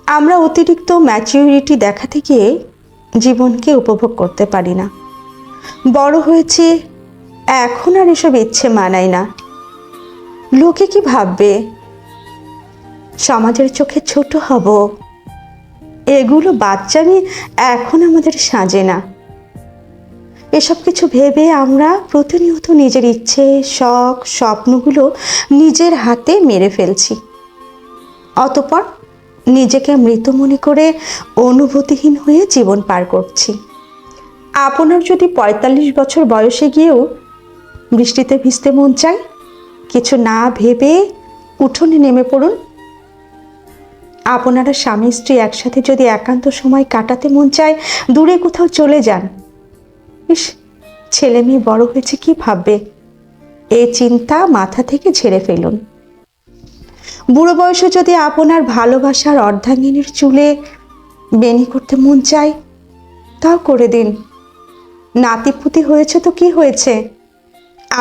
আমরা অতিরিক্ত ম্যাচিউরিটি দেখাতে গিয়ে জীবনকে উপভোগ করতে পারি না। বড় হয়েছে, এখন আর এসব ইচ্ছে মানায় না। লোকে কি ভাববে, সমাজের চোখে ছোট হব, এগুলো বাচ্চামি এখন আমাদের সাজে না। এসব কিছু ভেবে আমরা প্রতিনিয়ত নিজের ইচ্ছে, শখ, স্বপ্নগুলো নিজের হাতে মেরে ফেলছি। অতঃপর নিজেকে মৃত মনে করে অনুভূতিহীন হয়ে জীবন পার করছি। আপনার যদি ৪৫ বছর বয়সে গিয়েও বৃষ্টিতে ভিজতে মন চায়, কিছু না ভেবে উঠোনে নেমে পড়ুন। আপনারা স্বামী স্ত্রী একসাথে যদি একান্ত সময় কাটাতে মন চায়, দূরে কোথাও চলে যান। ইস, ছেলে মেয়ে বড় হয়েছে কি ভাববে, এই চিন্তা মাথা থেকে ঝেড়ে ফেলুন। বুড়ো বয়সে যদি আপনার ভালোবাসার অর্ধাঙ্গিনীর চুলে বেনি করতে মন চায়, তাও করে দিন। নাতিপুতি হয়েছে তো কি হয়েছে,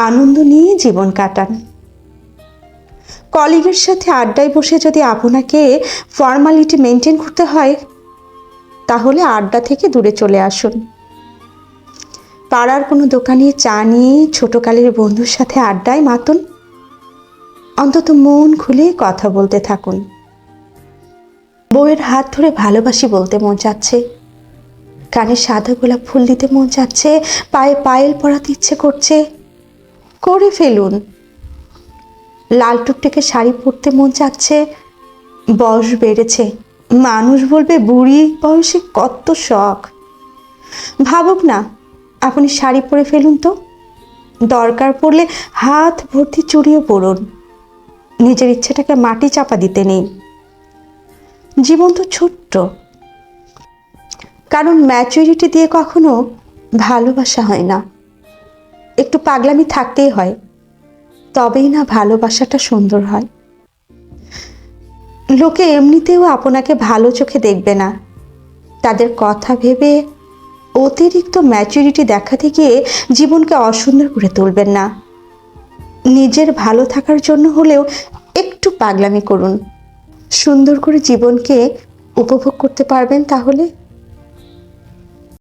আনন্দ নিয়ে জীবন কাটান। কলিগের সাথে আড্ডায় বসে যদি আপনাকে ফর্মালিটি মেনটেন করতে হয়, তাহলে আড্ডা থেকে দূরে চলে আসুন। পাড়ার কোনো দোকানে চা নিয়ে ছোটকালের বন্ধুর সাথে আড্ডায় মাতুন। অন্তত মন খুলে কথা বলতে থাকুন। বউয়ের হাত ধরে ভালোবাসি বলতে মন চাচ্ছে, কানে সাদা গোলাপ ফুল দিতে মন চাচ্ছে, পায়ে পায়েল পরাতে ইচ্ছে করছে, করে ফেলুন। লাল টুকটুকে শাড়ি পরতে মন চাচ্ছে, বয়স বেড়েছে, মানুষ বলবে বুড়ি বয়সে কত শখ। ভাবুক না, আপনি শাড়ি পরে ফেলুন তো। দরকার পড়লে হাত ভর্তি চুড়িও পরুন। নিজের ইচ্ছেটাকে মাটি চাপা দিতে নেই। জীবন তো ছোট্ট, কারণ ম্যাচুরিটি দিয়ে কখনো ভালোবাসা হয় না। একটু পাগলামি থাকতেই হয়, তবেই না ভালোবাসাটা সুন্দর হয়। লোকে এমনিতেও আপনাকে ভালো চোখে দেখবে না। তাদের কথা ভেবে অতিরিক্ত ম্যাচুরিটি দেখাতে গিয়ে জীবনকে অসুন্দর করে তুলবেন না। নিজের ভালো থাকার জন্য হলেও একটু পাগলামি করুন। সুন্দর করে জীবনকে উপভোগ করতে পারবেন তাহলে।